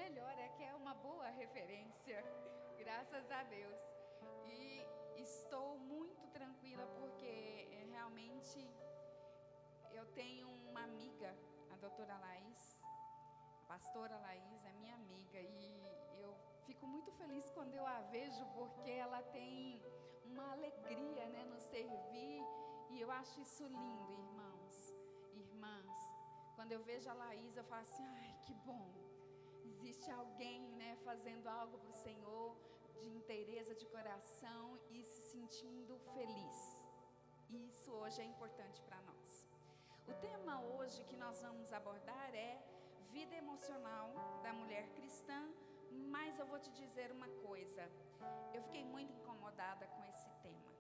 melhor é que é uma boa referência, graças a Deus. E estou muito tranquila porque realmente eu tenho uma amiga, a doutora Laís, a pastora Laís é minha amiga, e eu fico muito feliz quando eu a vejo, porque ela tem uma alegria, né, no servir, e eu acho isso lindo, irmãos, irmãs. Quando eu vejo a Laís, eu falo assim, ai, que bom, existe alguém, né, fazendo algo para o Senhor, de inteireza de coração e se sentindo feliz. Isso hoje é importante para nós. O tema hoje que nós vamos abordar é vida emocional da mulher cristã, mas eu vou te dizer uma coisa, eu fiquei muito incomodada com esse tema,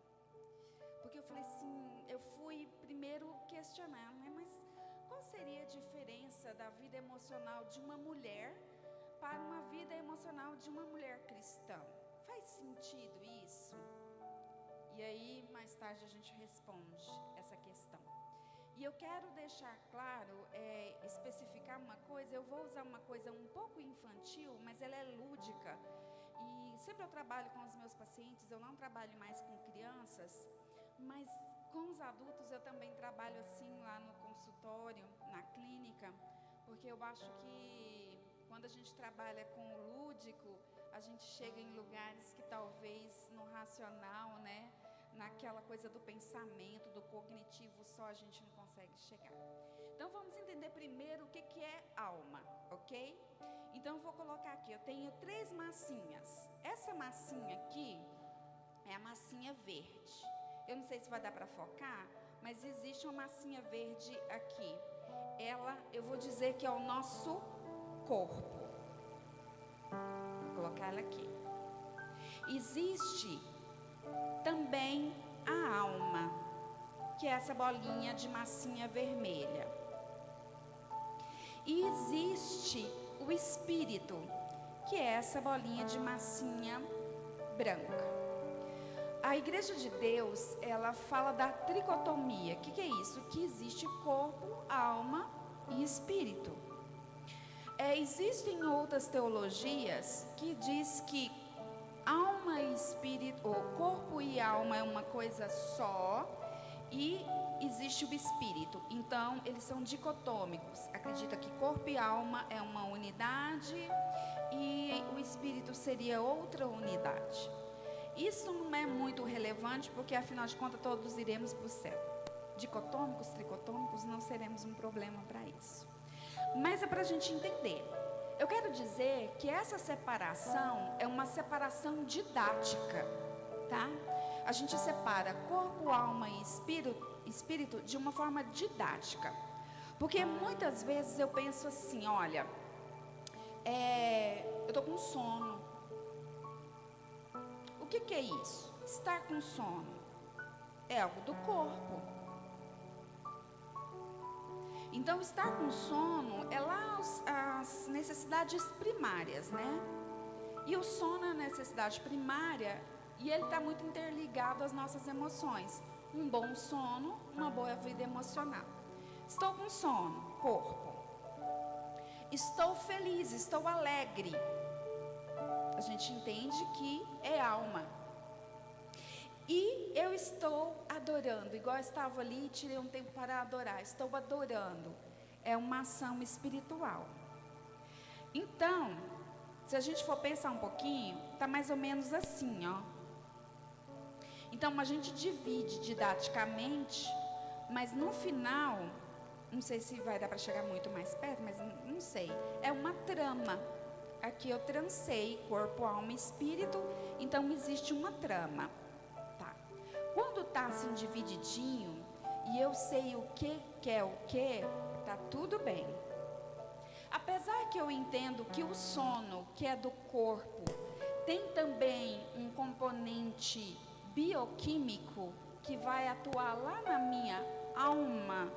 porque eu falei assim, eu fui primeiro questionar, né, mas qual seria a diferença da vida emocional de uma mulher para uma vida emocional de uma mulher cristã? Faz sentido isso? E aí mais tarde a gente responde essa questão. E eu quero deixar claro, especificar uma coisa, eu vou usar uma coisa um pouco infantil, mas ela é lúdica. E sempre eu trabalho com os meus pacientes, eu não trabalho mais com crianças, mas com os adultos eu também trabalho assim lá no consultório, na clínica, porque eu acho que quando a gente trabalha com o lúdico, a gente chega em lugares que talvez no racional, né, naquela coisa do pensamento, do cognitivo, só a gente não consegue chegar. Então vamos entender primeiro o que é alma, ok? Então eu vou colocar aqui, eu tenho 3 massinhas. Essa massinha aqui é a massinha verde. Eu não sei se vai dar para focar, mas existe uma massinha verde aqui. Ela, eu vou dizer que é o nosso corpo. Vou colocar ela aqui. Existe também a alma, que é essa bolinha de massinha vermelha. E existe o espírito, que é essa bolinha de massinha branca. A Igreja de Deus, ela fala da tricotomia. O que é isso? Que existe corpo, alma e espírito. Existem outras teologias que diz que alma e espírito, ou corpo e alma é uma coisa só, e existe o espírito. Então, eles são dicotômicos. Acredita que corpo e alma é uma unidade e o espírito seria outra unidade. Isso não é muito relevante, porque afinal de contas todos iremos para o céu. Dicotômicos, tricotômicos, não seremos um problema para isso. Mas é para a gente entender. Eu quero dizer que essa separação é uma separação didática, tá? A gente separa corpo, alma e espírito de uma forma didática. Porque muitas vezes eu penso assim, olha, eu estou com sono. O que é isso? Estar com sono é algo do corpo. Então, estar com sono é lá as necessidades primárias, né? E o sono é a necessidade primária e ele está muito interligado às nossas emoções. Um bom sono, uma boa vida emocional. Estou com sono, corpo. Estou feliz, estou alegre. A gente entende que é alma. E eu estou adorando, igual eu estava ali e tirei um tempo para adorar. Estou adorando. É uma ação espiritual. Então, se a gente for pensar um pouquinho, tá mais ou menos assim, ó. Então a gente divide didaticamente, mas no final, não sei se vai dar para chegar muito mais perto, mas não sei. É uma trama. Aqui eu trancei corpo, alma e espírito, então existe uma trama. Quando está assim divididinho e eu sei o que é o que, tá tudo bem. Apesar que eu entendo que o sono, que é do corpo, tem também um componente bioquímico que vai atuar lá na minha alma,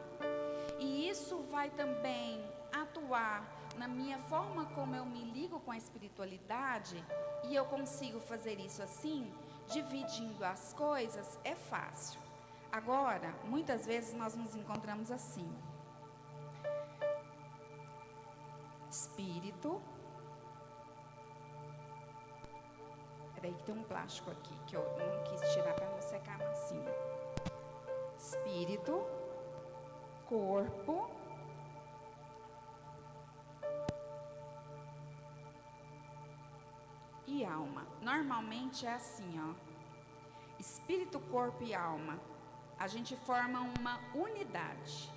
e isso vai também atuar na minha forma como eu me ligo com a espiritualidade, e eu consigo fazer isso assim, dividindo as coisas, é fácil. Agora, muitas vezes nós nos encontramos assim: espírito, Peraí que tem um plástico aqui que eu não quis tirar para não secar a massinha. Espírito, corpo e alma. Normalmente é assim, ó. Espírito, corpo e alma. A gente forma uma unidade.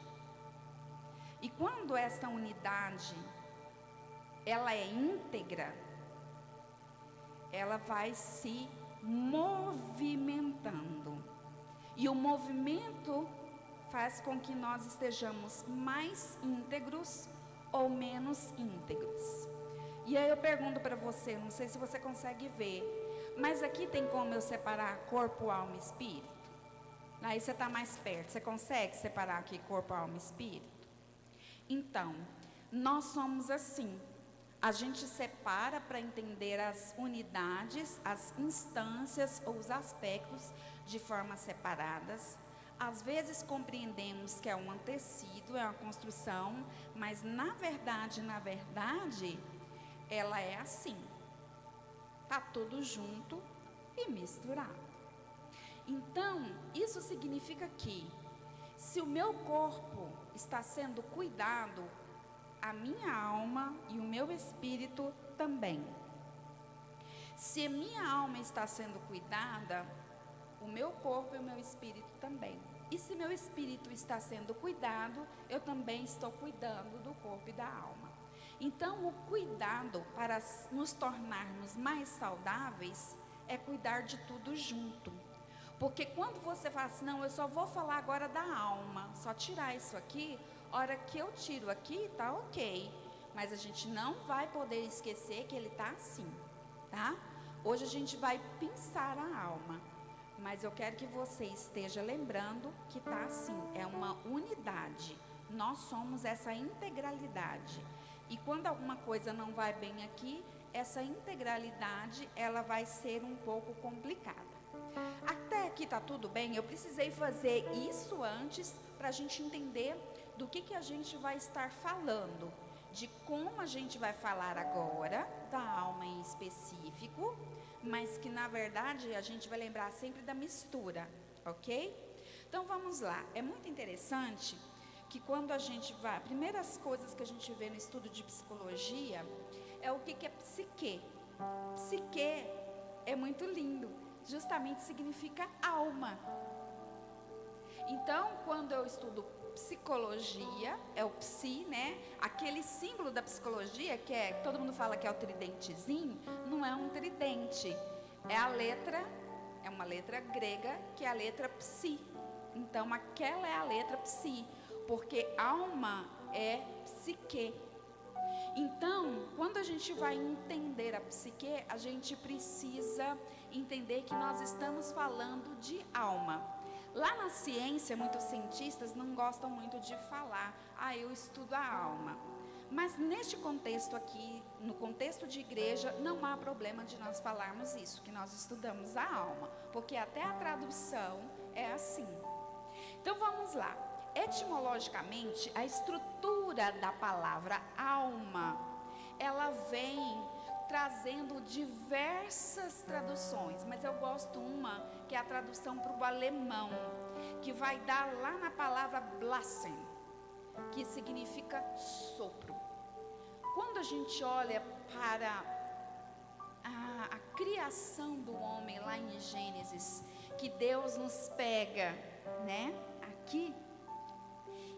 E quando essa unidade ela é íntegra, ela vai se movimentando. E o movimento faz com que nós estejamos mais íntegros ou menos íntegros. E aí eu pergunto para você, não sei se você consegue ver, mas aqui tem como eu separar corpo, alma e espírito? Aí você está mais perto, você consegue separar aqui corpo, alma e espírito? Então, nós somos assim. A gente separa para entender as unidades, as instâncias ou os aspectos de forma separadas. Às vezes compreendemos que é um tecido, é uma construção, mas na verdade, ela é assim. Está tudo junto e misturado. Então, isso significa que, se o meu corpo está sendo cuidado, a minha alma e o meu espírito também. Se a minha alma está sendo cuidada, o meu corpo e o meu espírito também. E se meu espírito está sendo cuidado, eu também estou cuidando do corpo e da alma. Então, o cuidado para nos tornarmos mais saudáveis é cuidar de tudo junto. Porque quando você fala assim, não, eu só vou falar agora da alma, só tirar isso aqui, hora que eu tiro aqui, tá ok. Mas a gente não vai poder esquecer que ele tá assim, tá? Hoje a gente vai pensar a alma, mas eu quero que você esteja lembrando que tá assim, é uma unidade. Nós somos essa integralidade. E quando alguma coisa não vai bem aqui, essa integralidade, ela vai ser um pouco complicada. Até aqui tá tudo bem, eu precisei fazer isso antes para a gente entender do que a gente vai estar falando, de como a gente vai falar agora, da alma em específico, mas que na verdade a gente vai lembrar sempre da mistura, ok? Então vamos lá, é muito interessante que quando a gente vai, primeiras coisas que a gente vê no estudo de psicologia, é o que é psique. Psique é muito lindo, justamente significa alma. Então, quando eu estudo psicologia, é o psi, né? Aquele símbolo da psicologia, que é, todo mundo fala que é o tridentezinho, não é um tridente. É a letra, é uma letra grega, que é a letra psi. Então, aquela é a letra psi, porque alma é psique. Então, quando a gente vai entender a psique, a gente precisa entender que nós estamos falando de alma. Lá na ciência, muitos cientistas não gostam muito de falar, eu estudo a alma. Mas neste contexto aqui, no contexto de igreja, não há problema de nós falarmos isso, que nós estudamos a alma, porque até a tradução é assim. Então vamos lá. Etimologicamente, a estrutura da palavra alma, ela vem trazendo diversas traduções, mas eu gosto uma que é a tradução para o alemão, que vai dar lá na palavra Blasen, que significa sopro. Quando a gente olha para a criação do homem lá em Gênesis, que Deus nos pega, né, aqui,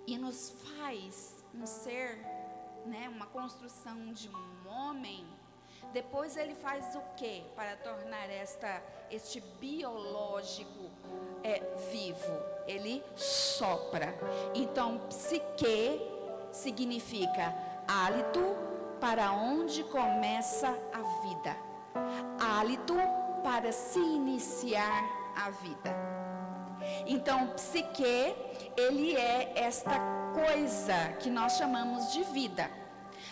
e nos faz um ser, né, uma construção de um homem. Depois ele faz o que para tornar este biológico vivo? Ele sopra. Então, psique significa hálito para onde começa a vida. Hálito para se iniciar a vida. Então, psique, ele é esta coisa que nós chamamos de vida.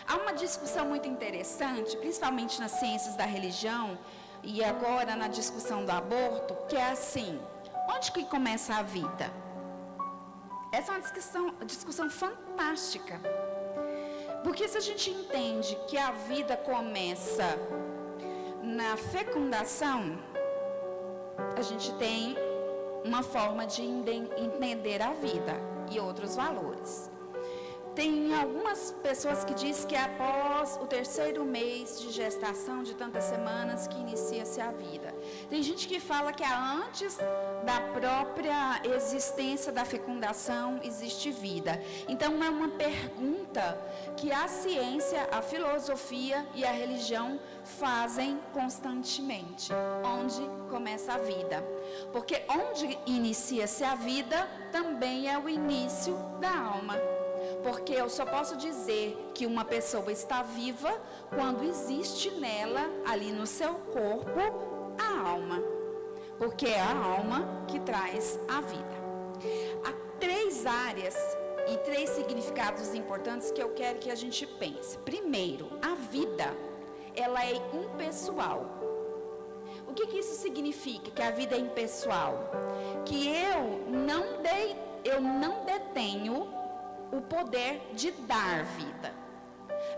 Há uma discussão muito interessante, principalmente nas ciências da religião, e agora na discussão do aborto, que é assim, onde que começa a vida? Essa é uma discussão fantástica. Porque se a gente entende que a vida começa na fecundação, a gente tem uma forma de entender a vida e outros valores. Tem algumas pessoas que dizem que é após o 3º mês de gestação, de tantas semanas, que inicia-se a vida. Tem gente que fala que é antes da própria existência da fecundação existe vida. Então é uma pergunta que a ciência, a filosofia e a religião fazem constantemente. Onde começa a vida? Porque onde inicia-se a vida também é o início da alma. Porque eu só posso dizer que uma pessoa está viva quando existe nela, ali no seu corpo, a alma. Porque é a alma que traz a vida. Há 3 áreas e 3 significados importantes que eu quero que a gente pense. Primeiro, a vida, ela é impessoal. O que isso significa, que a vida é impessoal? Que eu não detenho o poder de dar vida.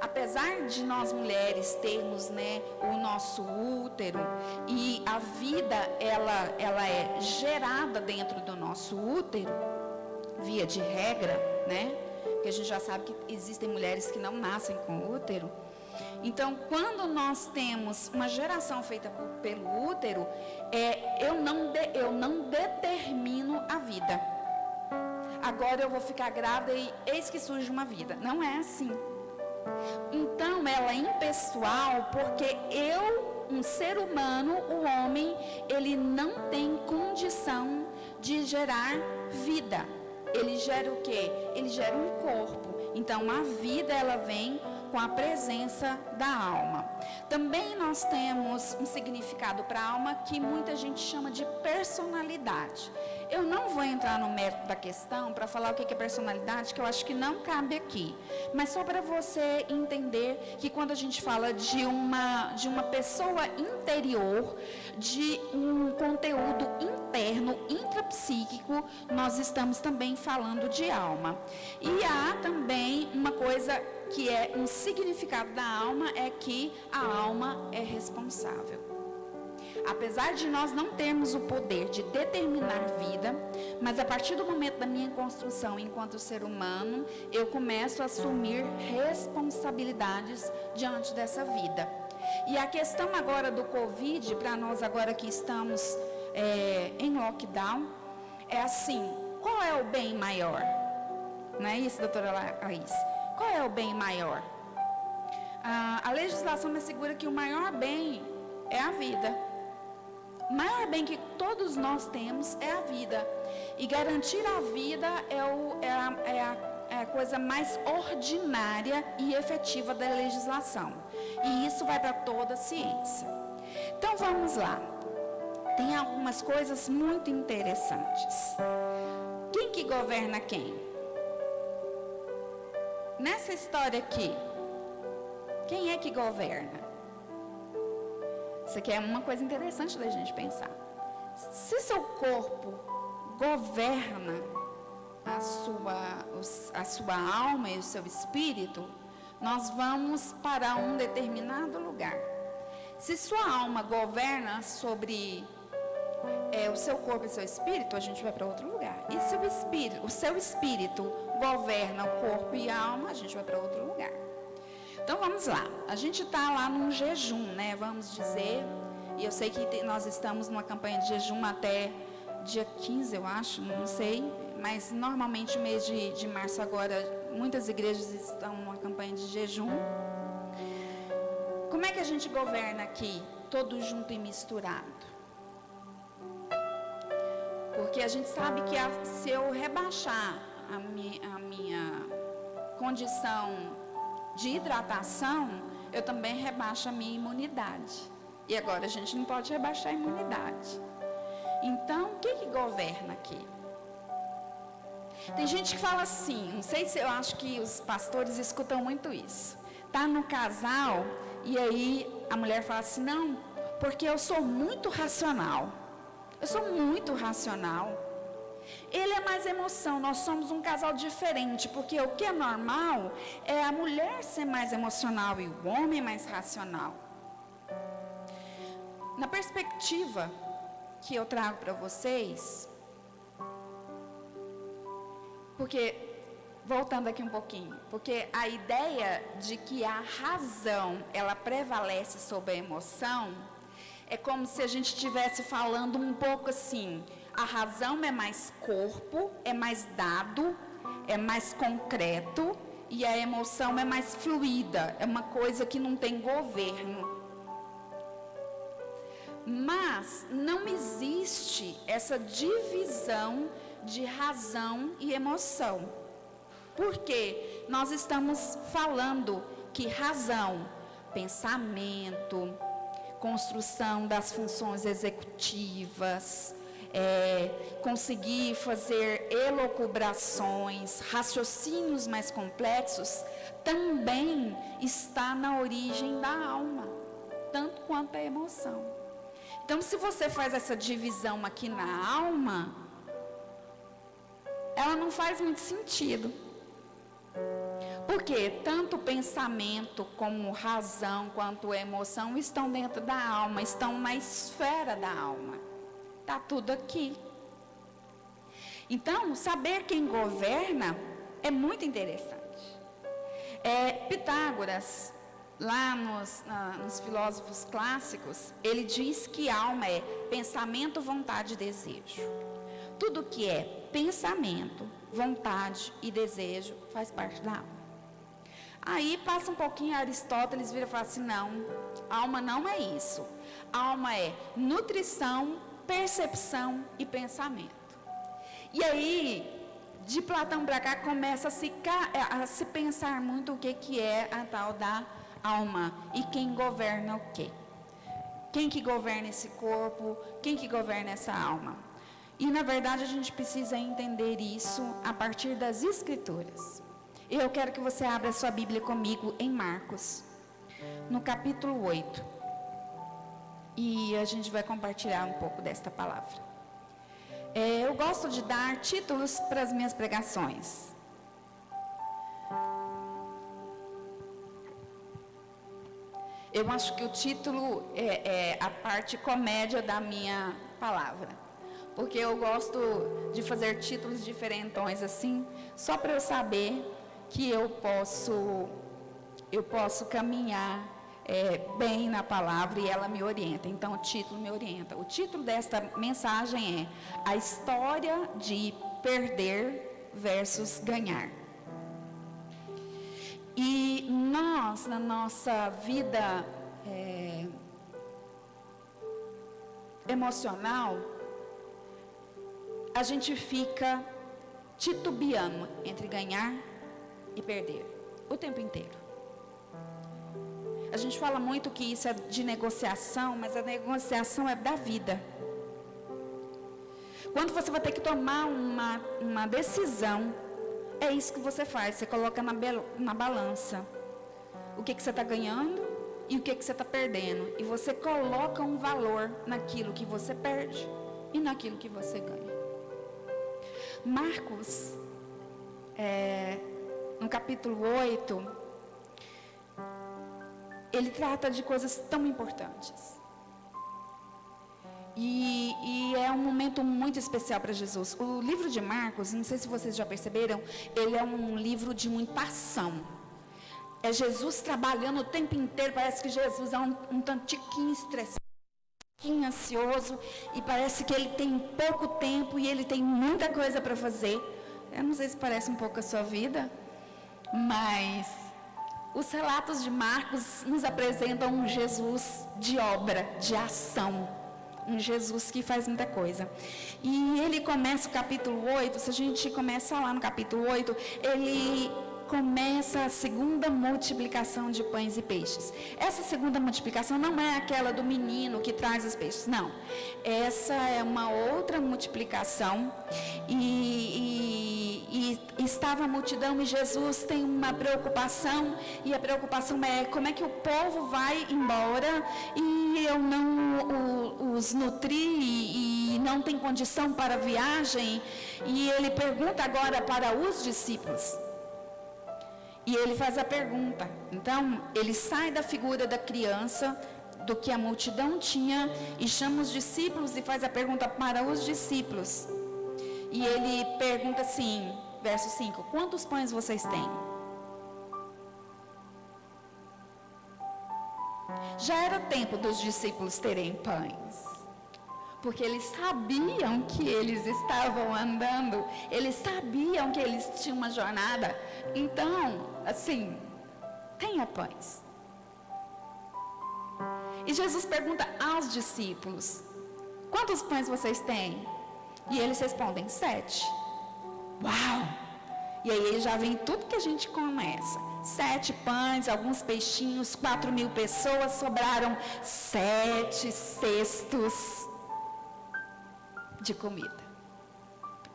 Apesar de nós mulheres termos, o nosso útero, e a vida ela é gerada dentro do nosso útero, via de regra, porque a gente já sabe que existem mulheres que não nascem com útero. Então, quando nós temos uma geração feita pelo útero, eu não determino a vida. Agora eu vou ficar grávida e eis que surge uma vida. Não é assim. Então, ela é impessoal porque um ser humano, o homem, ele não tem condição de gerar vida. Ele gera o quê? Ele gera um corpo. Então, a vida, ela vem com a presença da alma. Também nós temos um significado para a alma que muita gente chama de personalidade. Eu não vou entrar no mérito da questão para falar o que é personalidade, que eu acho que não cabe aqui. Mas só para você entender que quando a gente fala de uma pessoa interior, de um conteúdo interno, intrapsíquico, nós estamos também falando de alma. E há também uma coisa que é um significado da alma, é que a alma é responsável. Apesar de nós não termos o poder de determinar vida, mas a partir do momento da minha construção enquanto ser humano, eu começo a assumir responsabilidades diante dessa vida. E a questão agora do Covid, para nós agora que estamos em lockdown, é assim, qual é o bem maior? Não é isso, doutora Laís? Qual é o bem maior? A legislação me assegura que o maior bem é a vida. O maior bem que todos nós temos é a vida. E garantir a vida é a coisa mais ordinária e efetiva da legislação. E isso vai para toda a ciência. Então vamos lá. Tem algumas coisas muito interessantes. Quem que governa quem? Nessa história aqui, quem é que governa? Isso aqui é uma coisa interessante da gente pensar. Se seu corpo governa a sua alma e o seu espírito, nós vamos para um determinado lugar. Se sua alma governa sobre o seu corpo e seu espírito, a gente vai para outro lugar. E se o seu espírito governa o corpo e a alma, a gente vai para outro lugar. Então vamos lá, a gente está lá num jejum, vamos dizer, e eu sei que nós estamos numa campanha de jejum até dia 15, eu acho, não sei, mas normalmente o mês de março agora, muitas igrejas estão numa campanha de jejum. Como é que a gente governa aqui, todo junto e misturado? Porque a gente sabe que se eu rebaixar a minha condição de hidratação, eu também rebaixo a minha imunidade. E agora a gente não pode rebaixar a imunidade. Então, o que governa aqui? Tem gente que fala assim, não sei se eu acho que os pastores escutam muito isso. Tá no casal e aí a mulher fala assim, não, porque eu sou muito racional. Eu sou muito racional. Ele é mais emoção, nós somos um casal diferente, porque o que é normal é a mulher ser mais emocional e o homem mais racional. Na perspectiva que eu trago para vocês, porque, voltando aqui um pouquinho, porque a ideia de que a razão, ela prevalece sobre a emoção, é como se a gente estivesse falando um pouco assim, a razão é mais corpo, é mais dado, é mais concreto, e a emoção é mais fluida, é uma coisa que não tem governo. Mas não existe essa divisão de razão e emoção. Porque nós estamos falando que razão, pensamento, construção das funções executivas, conseguir fazer elucubrações, raciocínios mais complexos, também está na origem da alma, tanto quanto a emoção. Então, se você faz essa divisão aqui na alma, ela não faz muito sentido. Porque tanto o pensamento como razão quanto a emoção estão dentro da alma, estão na esfera da alma. Está tudo aqui. Então, saber quem governa é muito interessante. Pitágoras, lá nos filósofos clássicos, ele diz que alma é pensamento, vontade e desejo. Tudo que é pensamento, vontade e desejo faz parte da alma. Aí passa um pouquinho, Aristóteles vira e fala assim, não, alma não é isso. Alma é nutrição, percepção e pensamento. E aí, de Platão para cá, começa a se pensar muito o que é a tal da alma e quem governa o quê. Quem que governa esse corpo, quem que governa essa alma. E, na verdade, a gente precisa entender isso a partir das Escrituras. Eu quero que você abra a sua Bíblia comigo em Marcos, no capítulo 8. E a gente vai compartilhar um pouco desta palavra. Eu gosto de dar títulos para as minhas pregações. Eu acho que o título é a parte comédia da minha palavra. Porque eu gosto de fazer títulos diferentões assim, só para eu saber que eu posso caminhar bem na palavra e ela me orienta. Então, o título me orienta. O título desta mensagem é A História de Perder versus Ganhar. E nós, na nossa vida emocional, a gente fica titubeando entre ganhar e perder o tempo inteiro. A gente fala muito que isso é de negociação, mas a negociação é da vida. Quando você vai ter que tomar uma decisão, é isso que você faz, você coloca na balança o que você está ganhando e o que você está perdendo. E você coloca um valor naquilo que você perde e naquilo que você ganha. Marcos, no capítulo 8, ele trata de coisas tão importantes. E é um momento muito especial para Jesus. O livro de Marcos, não sei se vocês já perceberam, ele é um livro de muita ação. É Jesus trabalhando o tempo inteiro, parece que Jesus é um tantiquinho estressado, ansioso, e parece que ele tem pouco tempo e ele tem muita coisa para fazer. Eu não sei se parece um pouco a sua vida, mas os relatos de Marcos nos apresentam um Jesus de obra, de ação, um Jesus que faz muita coisa. E ele começa o capítulo 8, se a gente começa lá no capítulo 8, ele começa a segunda multiplicação de pães e peixes. Essa segunda multiplicação não é aquela do menino que traz os peixes, não. Essa é uma outra multiplicação e estava a multidão e Jesus tem uma preocupação, e a preocupação é como é que o povo vai embora e eu não os nutri e não tem condição para a viagem. E ele pergunta agora para os discípulos. E ele faz a pergunta. Então, ele sai da figura da criança, do que a multidão tinha e chama os discípulos e faz a pergunta para os discípulos. E ele pergunta assim, verso 5, quantos pães vocês têm? Já era tempo dos discípulos terem pães, porque eles sabiam que eles estavam andando, eles sabiam que eles tinham uma jornada. Então, assim, tenha pães. E Jesus pergunta aos discípulos, quantos pães vocês têm? E eles respondem, 7. Uau! E aí já vem tudo que a gente começa. 7 pães, alguns peixinhos, 4.000 pessoas, sobraram 7 cestos de comida.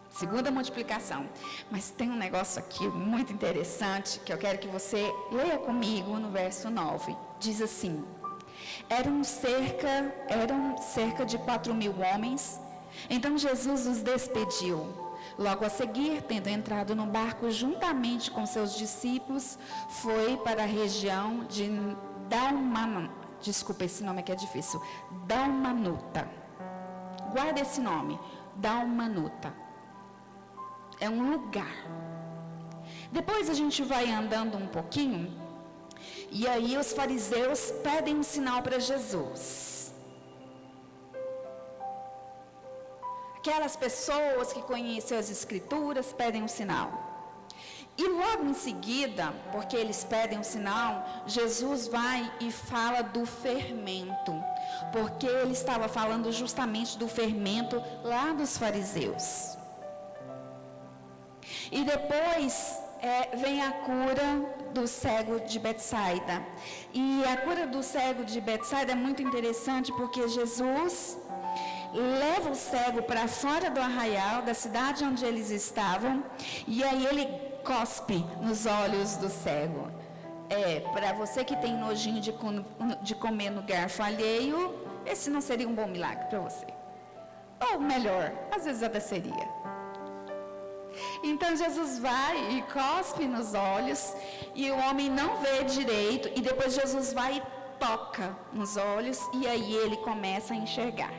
Segunda multiplicação. Mas tem um negócio aqui muito interessante, que eu quero que você leia comigo no verso 9. Diz assim, eram cerca de 4.000 homens. Então Jesus os despediu. Logo a seguir, tendo entrado no barco juntamente com seus discípulos, foi para a região de Dalmanuta. Desculpa, esse nome aqui é difícil. Dalmanuta. Guarda esse nome, Dalmanuta. É um lugar. Depois a gente vai andando um pouquinho, e aí os fariseus pedem um sinal para Jesus. Aquelas pessoas que conhecem as escrituras pedem um sinal. E logo em seguida, porque eles pedem um sinal, Jesus vai e fala do fermento. Porque ele estava falando justamente do fermento lá dos fariseus. E depois vem a cura do cego de Betsaida. E a cura do cego de Betsaida é muito interessante porque Jesus leva o cego para fora do arraial da cidade onde eles estavam, e aí ele cospe nos olhos do cego. Para você que tem nojinho de comer no garfo alheio, esse não seria um bom milagre para você. Ou melhor, às vezes até seria. Então Jesus vai e cospe nos olhos, e o homem não vê direito, e depois Jesus vai e toca nos olhos, e aí ele começa a enxergar.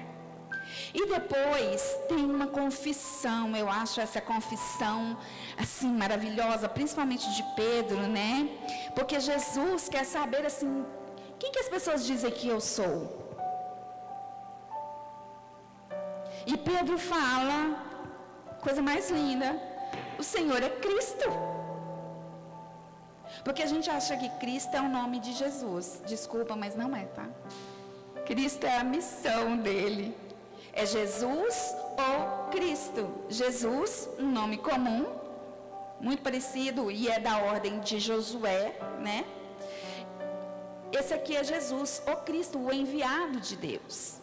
E depois tem uma confissão, eu acho essa confissão assim maravilhosa, principalmente de Pedro, né? Porque Jesus quer saber assim, quem que as pessoas dizem que eu sou? E Pedro fala, coisa mais linda, o Senhor é Cristo. Porque a gente acha que Cristo é o nome de Jesus. Desculpa, mas não é, tá? Cristo é a missão dele. É Jesus ou Cristo. Jesus, um nome comum, muito parecido, e é da ordem de Josué, né? Esse aqui é Jesus, o Cristo, o enviado de Deus.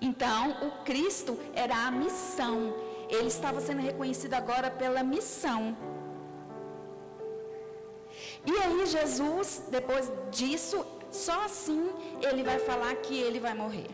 Então, o Cristo era a missão. Ele estava sendo reconhecido agora pela missão. E aí Jesus, depois disso, só assim ele vai falar que ele vai morrer.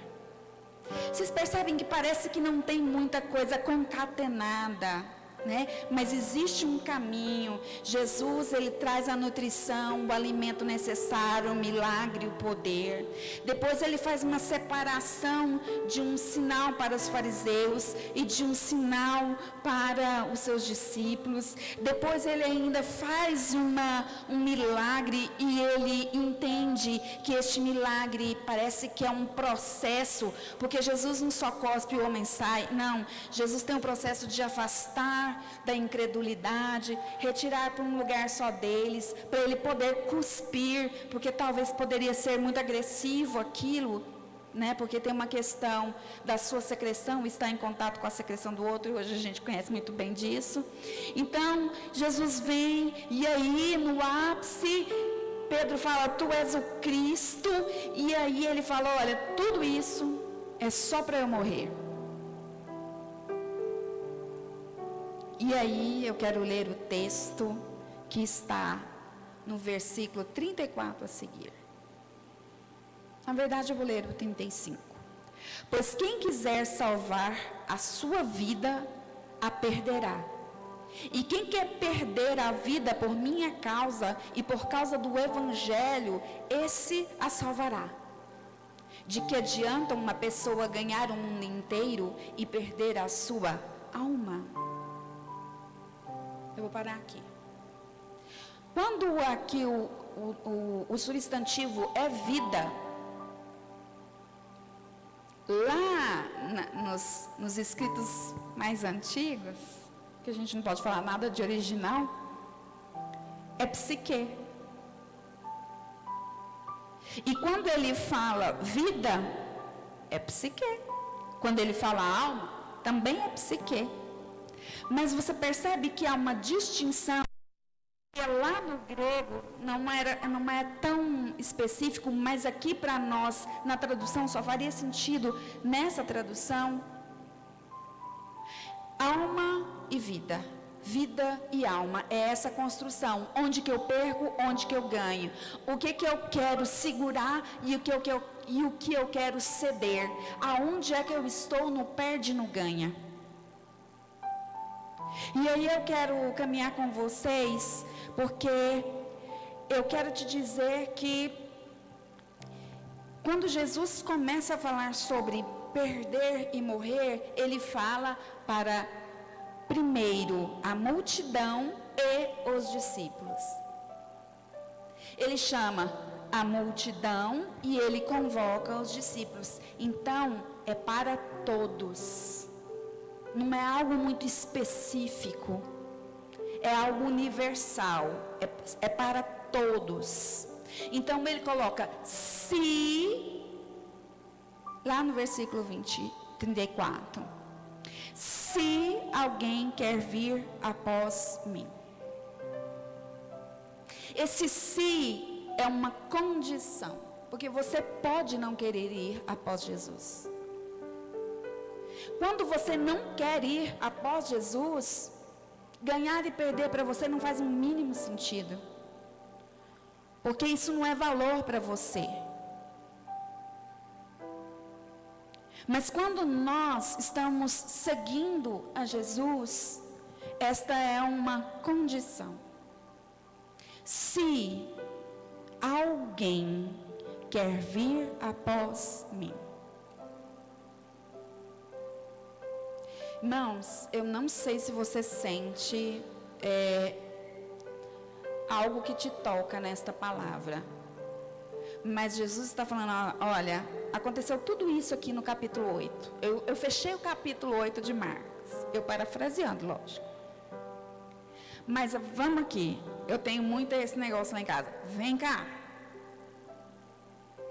Vocês percebem que parece que não tem muita coisa concatenada, né? Mas existe um caminho. Jesus, ele traz a nutrição, o alimento necessário, o milagre, o poder. Depois ele faz uma separação de um sinal para os fariseus e de um sinal para os seus discípulos. Depois ele ainda faz um milagre, e ele entende que este milagre parece que é um processo, porque Jesus não só cospe e o homem sai, não. Jesus tem um processo de afastar da incredulidade, retirar para um lugar só deles, para ele poder cuspir, porque talvez poderia ser muito agressivo aquilo, né? Porque tem uma questão da sua secreção, estar em contato com a secreção do outro, e hoje a gente conhece muito bem disso. Então, Jesus vem, e aí no ápice, Pedro fala, tu és o Cristo, e aí ele fala, olha, tudo isso é só para eu morrer. E aí eu quero ler o texto que está no versículo 34 a seguir. Na verdade eu vou ler o 35. Pois quem quiser salvar a sua vida, a perderá. E quem quer perder a vida por minha causa e por causa do evangelho, esse a salvará. De que adianta uma pessoa ganhar o mundo inteiro e perder a sua alma? Eu vou parar aqui. Quando aqui o substantivo é vida, lá nos escritos mais antigos, que a gente não pode falar nada de original, é psique. E quando ele fala vida, é psique. Quando ele fala alma, também é psique. Mas você percebe que há uma distinção, que lá no grego não é tão específico, mas aqui para nós, na tradução, só faria sentido nessa tradução. Alma e vida. Vida e alma, é essa construção, onde que eu perco, onde que eu ganho, o que que eu quero segurar e o que eu quero ceder, aonde é que eu estou no perde e no ganha. E aí eu quero caminhar com vocês, porque eu quero te dizer que quando Jesus começa a falar sobre perder e morrer, ele fala para primeiro a multidão e os discípulos. Ele chama a multidão e ele convoca os discípulos. Então, é para todos. Não é algo muito específico. É algo universal. É para todos. Então, ele coloca, se, lá no versículo 34. Se alguém quer vir após mim. Esse se é uma condição, porque você pode não querer ir após Jesus. Quando você não quer ir após Jesus, ganhar e perder para você não faz o mínimo sentido, porque isso não é valor para você. Mas quando nós estamos seguindo a Jesus, esta é uma condição. Se alguém quer vir após mim. Irmãos, eu não sei se você sente algo que te toca nesta palavra. Mas Jesus está falando, olha, aconteceu tudo isso aqui no capítulo 8. Eu fechei o capítulo 8 de Marcos. Eu parafraseando, lógico. Mas vamos aqui. Eu tenho muito esse negócio lá em casa. Vem cá.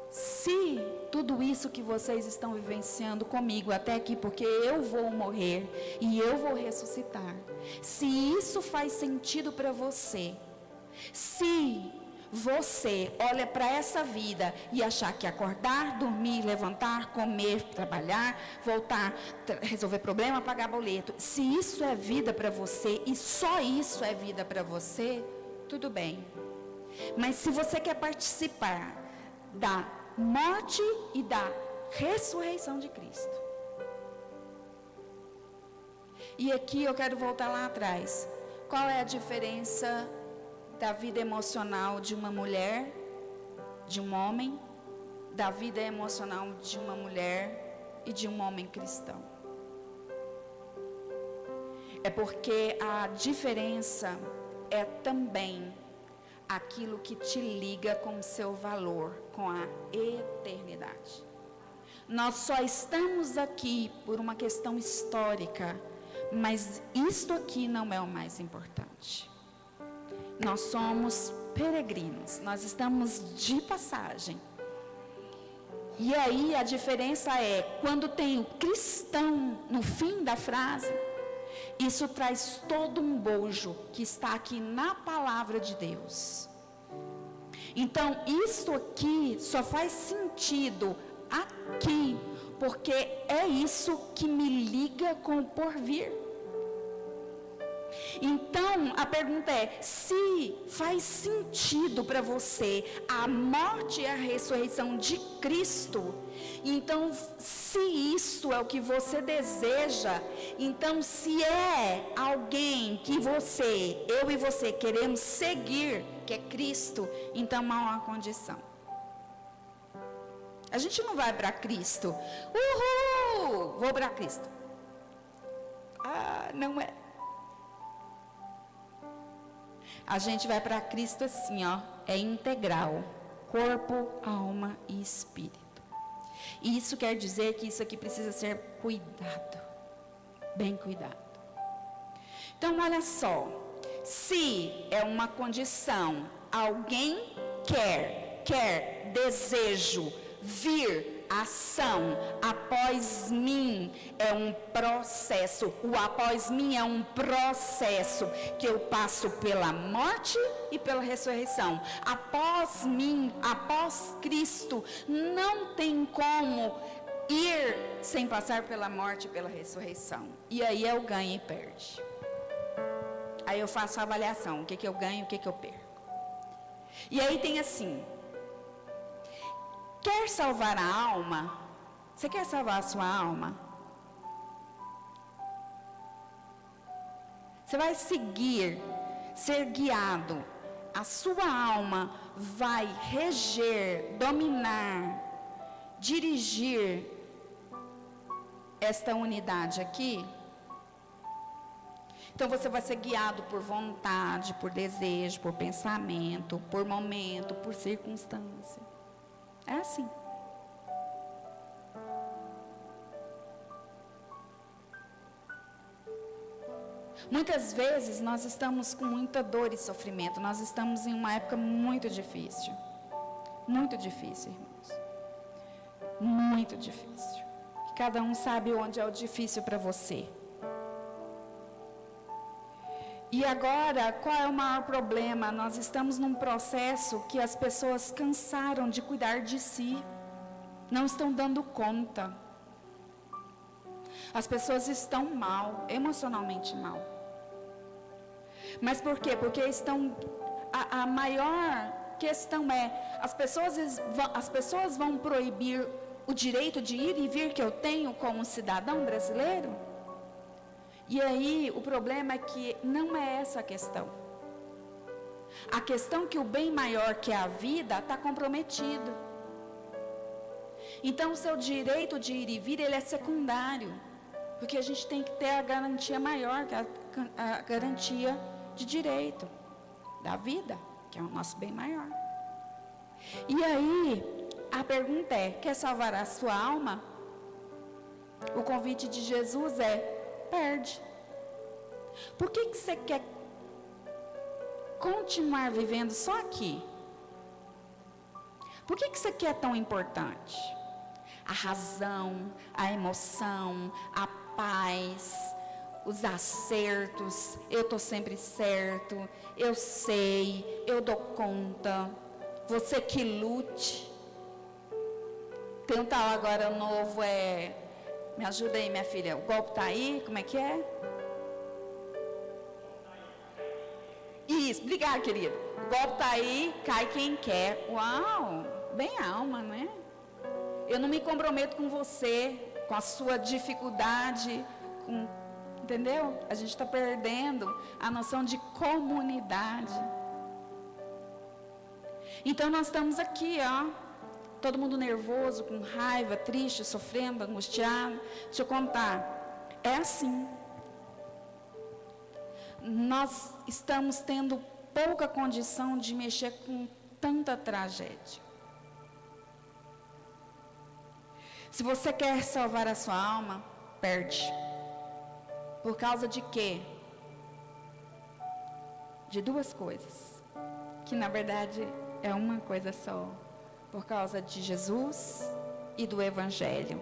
Se tudo isso que vocês estão vivenciando comigo até aqui, porque eu vou morrer e eu vou ressuscitar. Se isso faz sentido para você. Se você olha para essa vida e achar que acordar, dormir, levantar, comer, trabalhar, voltar, resolver problema, pagar boleto, se isso é vida para você e só isso é vida para você, tudo bem. Mas se você quer participar da morte e da ressurreição de Cristo. E aqui eu quero voltar lá atrás. Qual é a diferença da vida emocional de uma mulher, de um homem, da vida emocional de uma mulher e de um homem cristão? É porque a diferença é também aquilo que te liga com o seu valor, com a eternidade. Nós só estamos aqui por uma questão histórica, mas isto aqui não é o mais importante. Nós somos peregrinos, nós estamos de passagem. E aí a diferença é, quando tem o cristão no fim da frase, isso traz todo um bojo que está aqui na palavra de Deus. Então, isso aqui só faz sentido aqui, porque é isso que me liga com o porvir. Então, a pergunta é, se faz sentido para você a morte e a ressurreição de Cristo, então, se isso é o que você deseja, então, se é alguém que eu e você queremos seguir, que é Cristo, então há uma condição. A gente não vai para Cristo, uhul, vou para Cristo. Ah, não é. A gente vai para Cristo assim, ó, é integral, corpo, alma e espírito. E isso quer dizer que isso aqui precisa ser cuidado, bem cuidado. Então, olha só, se é uma condição, alguém quer, desejo, vir, ação, após mim, é um processo. O após mim é um processo que eu passo pela morte e pela ressurreição. Após mim, após Cristo, não tem como ir sem passar pela morte e pela ressurreição. E aí eu ganho e perde. Aí eu faço a avaliação, o que eu ganho, o que eu perco. E aí tem assim, quer salvar a alma? Você quer salvar a sua alma? Você vai seguir, ser guiado. A sua alma vai reger, dominar, dirigir esta unidade aqui. Então você vai ser guiado por vontade, por desejo, por pensamento, por momento, por circunstância. É assim. Muitas vezes nós estamos com muita dor e sofrimento. Nós estamos em uma época muito difícil. Muito difícil, irmãos. Muito difícil. Cada um sabe onde é o difícil para você. E agora, qual é o maior problema? Nós estamos num processo que as pessoas cansaram de cuidar de si. Não estão dando conta. As pessoas estão mal, emocionalmente mal. Mas por quê? Porque estão... A maior questão é, as pessoas vão proibir o direito de ir e vir que eu tenho como cidadão brasileiro? E aí, o problema é que não é essa a questão. A questão é que o bem maior que é a vida está comprometido. Então, o seu direito de ir e vir, ele é secundário. Porque a gente tem que ter a garantia maior, que é a garantia de direito da vida, que é o nosso bem maior. E aí, a pergunta é, quer salvar a sua alma? O convite de Jesus é, perde. Por que você quer continuar vivendo só aqui? Por que você quer tão importante? A razão, a emoção, a paz, os acertos, eu estou sempre certo, eu sei, eu dou conta, você que lute. Tem um tal agora novo, me ajuda aí, minha filha, o golpe está aí, como é que é? Isso, obrigada, querida. O golpe está aí, cai quem quer. Uau, bem alma, né? Eu não me comprometo com você, com a sua dificuldade, entendeu? A gente está perdendo a noção de comunidade. Então nós estamos aqui, ó, todo mundo nervoso, com raiva, triste, sofrendo, angustiado. Deixa eu contar, é assim. Nós estamos tendo pouca condição de mexer com tanta tragédia. Se você quer salvar a sua alma, perde. Por causa de quê? De duas coisas, que na verdade é uma coisa só. Por causa de Jesus e do Evangelho.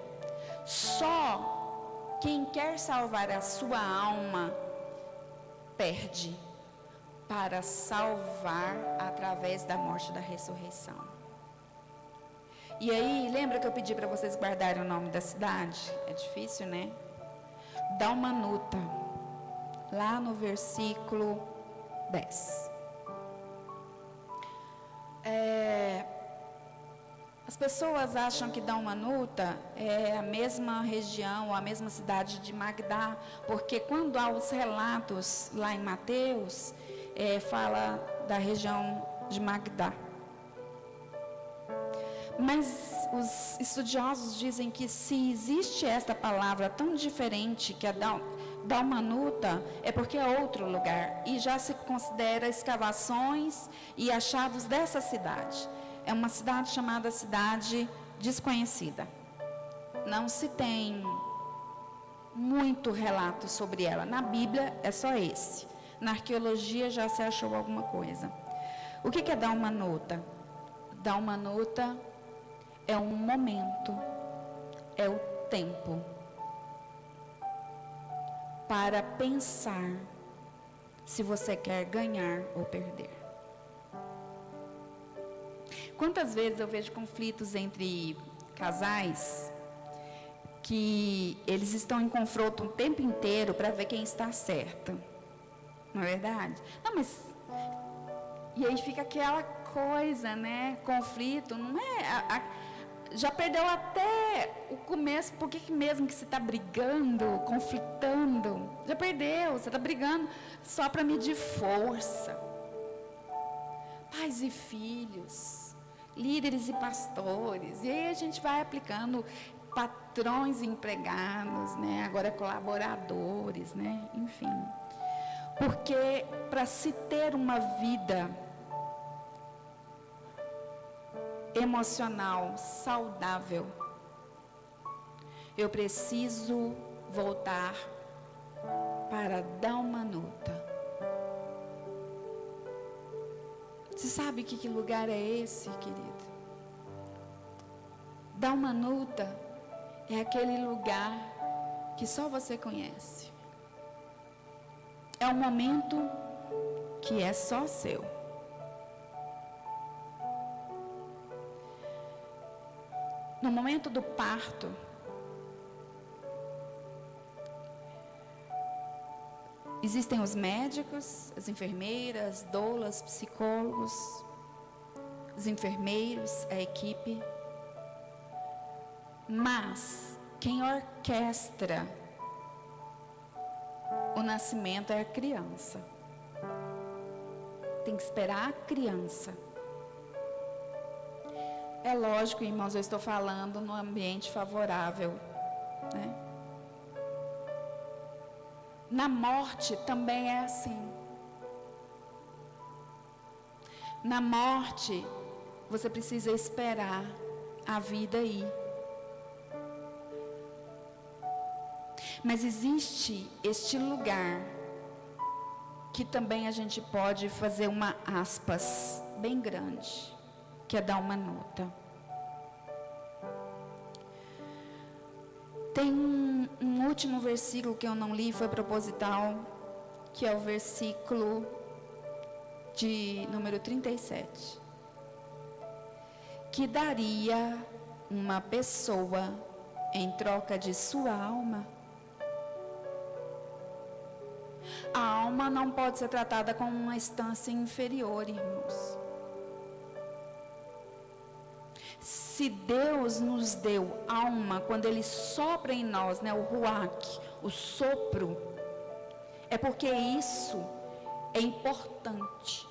Só quem quer salvar a sua alma perde para salvar através da morte e da ressurreição. E aí, lembra que eu pedi para vocês guardarem o nome da cidade? É difícil, né? Dalmanuta, lá no versículo 10. As pessoas acham que Dalmanuta é a mesma região, a mesma cidade de Magdá, porque quando há os relatos lá em Mateus, fala da região de Magdá. Mas os estudiosos dizem que se existe esta palavra tão diferente que a Dalmanuta, é porque é outro lugar e já se considera escavações e achados dessa cidade. É uma cidade chamada Cidade Desconhecida. Não se tem muito relato sobre ela. Na Bíblia é só esse. Na arqueologia já se achou alguma coisa. O que é Dalmanuta? Dalmanuta é um momento, é o tempo para pensar se você quer ganhar ou perder. Quantas vezes eu vejo conflitos entre casais que eles estão em confronto o tempo inteiro para ver quem está certo. Não é verdade? Não, mas... E aí fica aquela coisa, né? Conflito, não é... Já perdeu até o começo, por que mesmo que você está brigando, conflitando? Já perdeu, você está brigando só para medir força. Pais e filhos, líderes e pastores, e aí a gente vai aplicando patrões e empregados, né? Agora colaboradores, né? Enfim. Porque para se ter uma vida emocional saudável, eu preciso voltar para Dalmanuta. Você sabe que lugar é esse, querido? Dalmanuta é aquele lugar que só você conhece. É um momento que é só seu. No momento do parto, existem os médicos, as enfermeiras, doulas, psicólogos, os enfermeiros, a equipe. Mas quem orquestra o nascimento é a criança. Tem que esperar a criança. É lógico, irmãos, eu estou falando no ambiente favorável, né? Na morte também é assim. Na morte, você precisa esperar a vida ir. Mas existe este lugar que também a gente pode fazer uma aspas bem grande, que é Dalmanuta. Tem um último versículo que eu não li, foi proposital, que é o versículo de número 37. Que daria uma pessoa em troca de sua alma? A alma não pode ser tratada como uma instância inferior, irmãos. Se Deus nos deu alma, quando Ele sopra em nós, né, o ruach, o sopro, é porque isso é importante.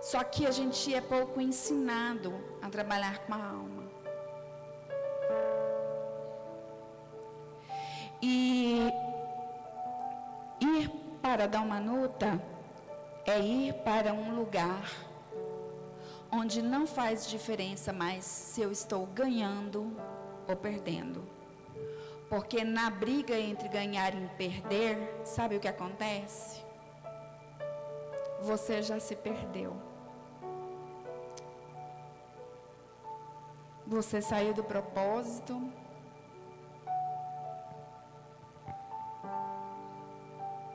Só que a gente é pouco ensinado a trabalhar com a alma. E ir para Dalmanuta é ir para um lugar onde não faz diferença mais se eu estou ganhando ou perdendo. Porque na briga entre ganhar e perder, sabe o que acontece? Você já se perdeu. Você saiu do propósito.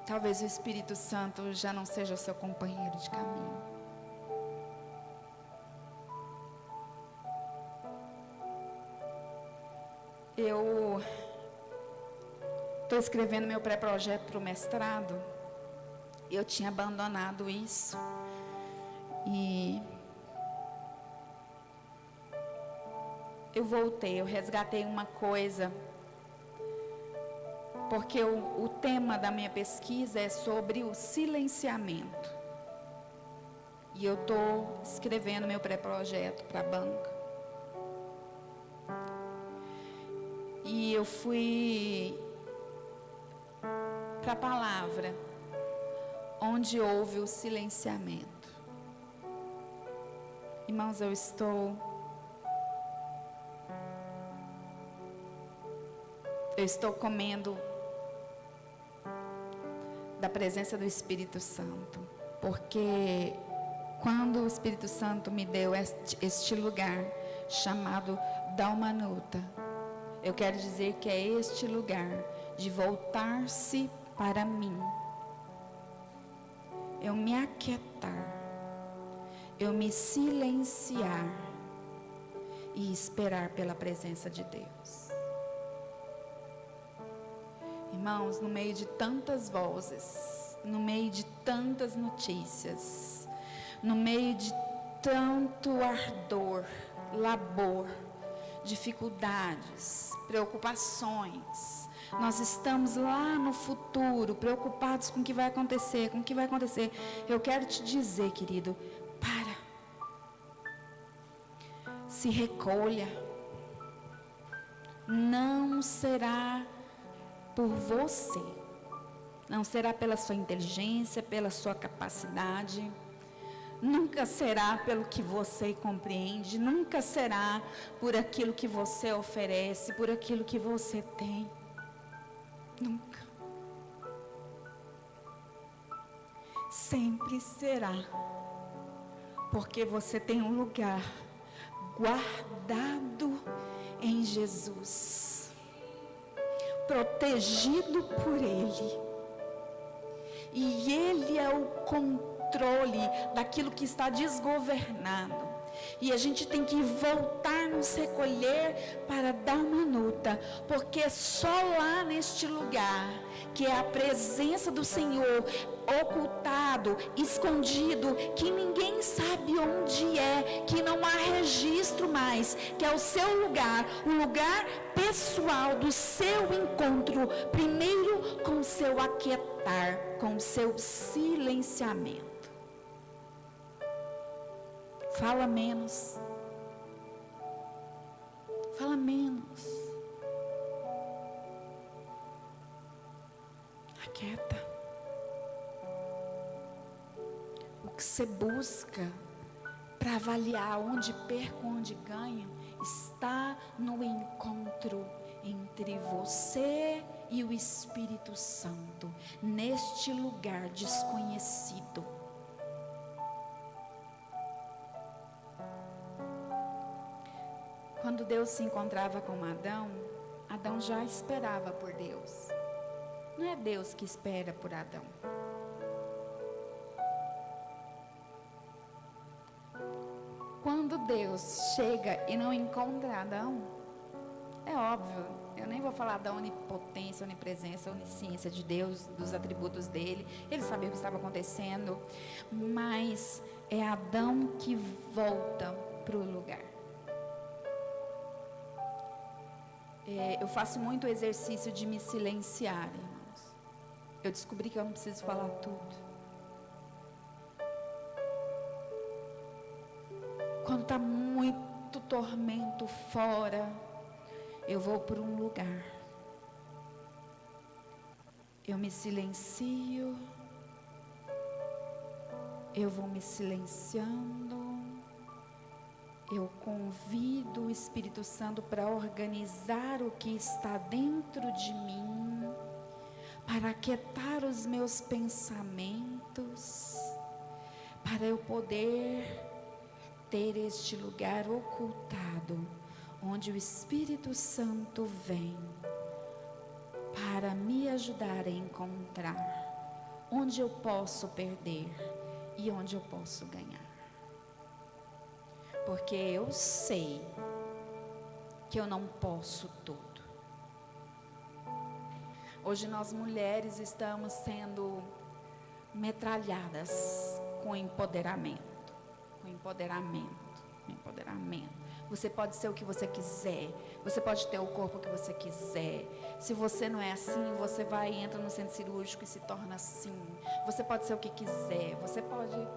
Talvez o Espírito Santo já não seja o seu companheiro de caminho. Eu estou escrevendo meu pré-projeto para o mestrado. Eu tinha abandonado isso. E eu voltei, eu resgatei uma coisa. Porque o tema da minha pesquisa é sobre o silenciamento. E eu estou escrevendo meu pré-projeto para a banca. E eu fui para a palavra, onde houve o silenciamento. Irmãos, eu estou comendo da presença do Espírito Santo, porque quando o Espírito Santo me deu este lugar chamado Dalmanuta, eu quero dizer que é este lugar de voltar-se para mim, eu me aquietar, eu me silenciar e esperar pela presença de Deus. Irmãos, no meio de tantas vozes, no meio de tantas notícias, no meio de tanto ardor, labor, dificuldades, preocupações, nós estamos lá no futuro, preocupados com o que vai acontecer, Eu quero te dizer, querido, para, se recolha, não será por você, não será pela sua inteligência, pela sua capacidade, nunca será pelo que você compreende, nunca será por aquilo que você oferece, por aquilo que você tem, nunca. Sempre será, porque você tem um lugar guardado em Jesus, protegido por Ele, e Ele é o controle daquilo que está desgovernado, e a gente tem que voltar, nos recolher para Dalmanuta, porque só lá neste lugar, que é a presença do Senhor, ocultado, escondido, que ninguém sabe onde é, que não há registro mais, que é o seu lugar, o lugar pessoal do seu encontro, primeiro com o seu aquietar, com o seu silenciamento. Fala menos. Fala menos. Aquieta. O que você busca para avaliar onde perco, onde ganho, está no encontro entre você e o Espírito Santo, neste lugar desconhecido. Quando Deus se encontrava com Adão, Adão já esperava por Deus. Não é Deus que espera por Adão. Quando Deus chega e não encontra Adão, é óbvio, eu nem vou falar da onipotência, onipresença, onisciência de Deus, dos atributos dele, ele sabia o que estava acontecendo, mas é Adão que volta para o lugar. Eu faço muito exercício de me silenciar, irmãos. Eu descobri que eu não preciso falar tudo. Quando está muito tormento fora, eu vou para um lugar. Eu me silencio. Eu vou me silenciando. Eu convido o Espírito Santo para organizar o que está dentro de mim, para aquietar os meus pensamentos, para eu poder ter este lugar ocultado, onde o Espírito Santo vem para me ajudar a encontrar onde eu posso perder e onde eu posso ganhar. Porque eu sei que eu não posso tudo. Hoje nós mulheres estamos sendo metralhadas com empoderamento. Você pode ser o que você quiser. Você pode ter o corpo que você quiser. Se você não é assim, você entra no centro cirúrgico e se torna assim. Você pode ser o que quiser. Você pode...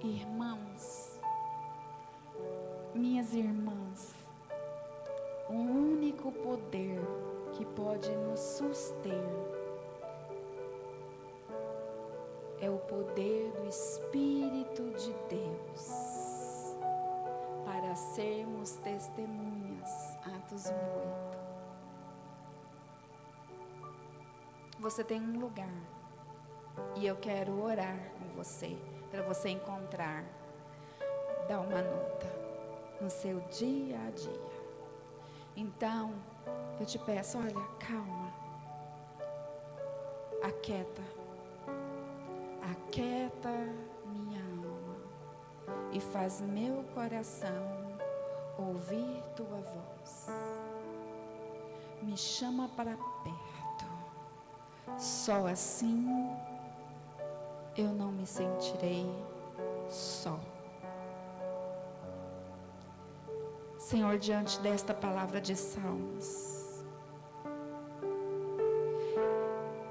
Irmãos, minhas irmãs, o único poder que pode nos suster é o poder do Espírito de Deus, para sermos testemunhas. Atos 1:8. Você tem um lugar, e eu quero orar com você, para você encontrar Dalmanuta no seu dia a dia. Então, eu te peço, olha, calma, aquieta minha alma e faz meu coração ouvir tua voz. Me chama para perto, só assim eu não me sentirei só. Senhor, diante desta palavra de Salmos,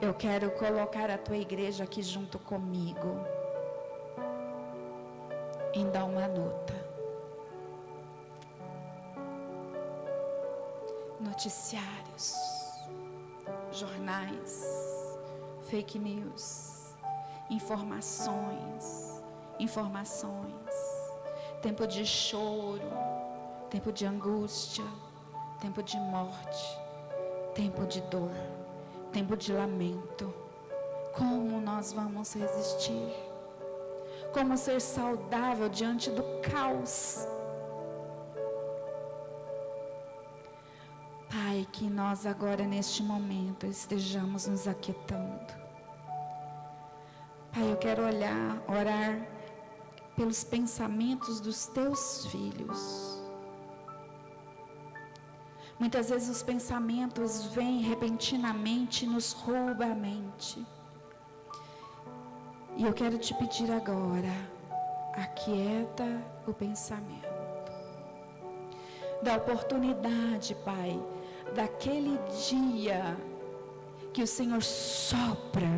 eu quero colocar a tua igreja aqui junto comigo, em Dalmanuta. Noticiários, jornais, fake news, informações, tempo de choro, tempo de angústia, tempo de morte, tempo de dor, tempo de lamento. Como nós vamos resistir? Como ser saudável diante do caos? Pai, que nós agora neste momento estejamos nos aquietando. Pai, eu quero orar pelos pensamentos dos teus filhos. Muitas vezes os pensamentos vêm repentinamente e nos roubam a mente. E eu quero te pedir agora, aquieta o pensamento. Dá oportunidade, Pai, daquele dia que o Senhor sopra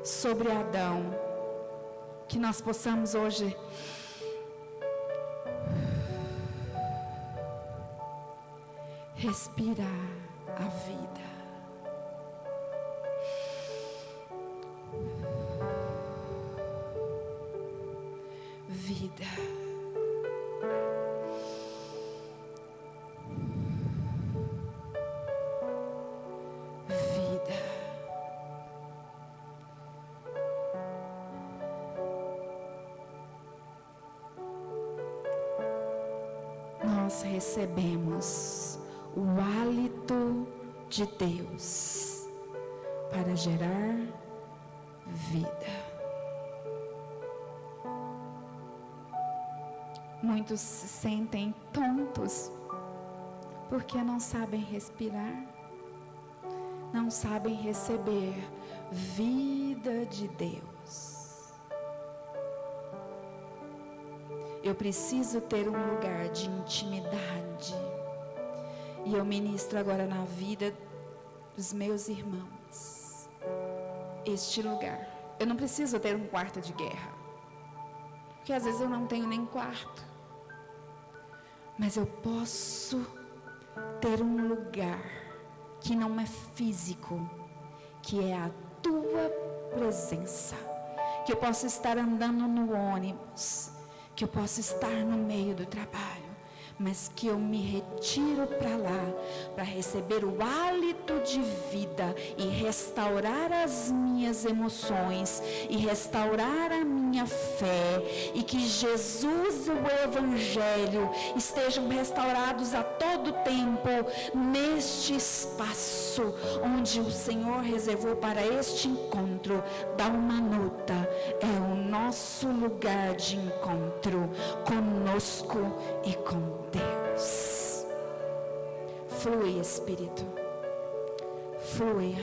sobre Adão, que nós possamos hoje respirar a vida. Vida. Vida. Nós recebemos o hálito de Deus para gerar vida. Muitos se sentem tontos porque não sabem respirar, não sabem receber vida de Deus. Eu preciso ter um lugar de intimidade. E eu ministro agora na vida dos meus irmãos este lugar. Eu não preciso ter um quarto de guerra, porque às vezes eu não tenho nem quarto. Mas eu posso ter um lugar que não é físico, que é a tua presença. Que eu possa estar andando no ônibus, que eu possa estar no meio do trabalho, mas que eu me retiro para lá, para receber o hálito de vida e restaurar as minhas emoções, e restaurar a minha fé, e que Jesus e o Evangelho estejam restaurados a todo tempo, neste espaço, onde o Senhor reservou para este encontro. Dalmanuta é o nosso lugar de encontro, conosco e com Deus. Flui, Espírito, flui.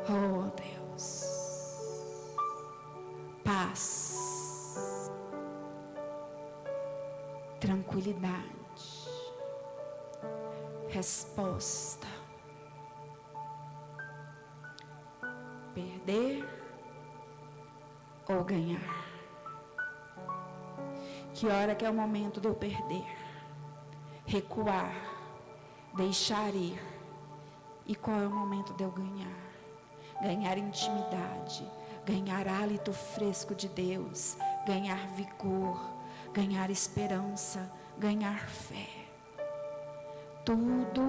Oh Deus, paz, tranquilidade, resposta. Perder ou ganhar? Que hora que é o momento de eu perder, recuar, deixar ir. E qual é o momento de eu ganhar? Ganhar intimidade, ganhar hálito fresco de Deus, ganhar vigor, ganhar esperança, ganhar fé. Tudo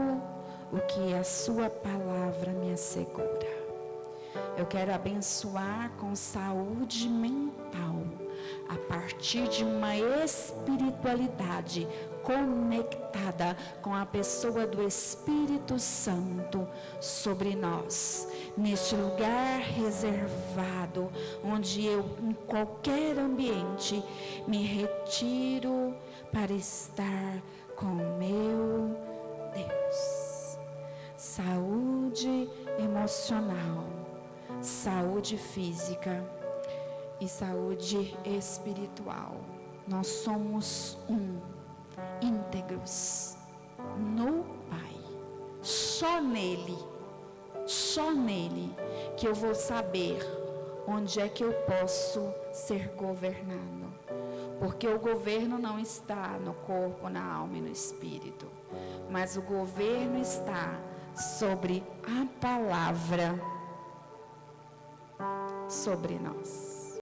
o que a sua palavra me assegura. Eu quero abençoar com saúde mental, a partir de uma espiritualidade conectada com a pessoa do Espírito Santo sobre nós, neste lugar reservado, onde eu, em qualquer ambiente, me retiro para estar com meu Deus. Saúde emocional, saúde física e saúde espiritual. Nós somos íntegros no Pai. Só nele que eu vou saber onde é que eu posso ser governado. Porque o governo não está no corpo, na alma e no espírito, mas o governo está sobre a palavra sobre nós.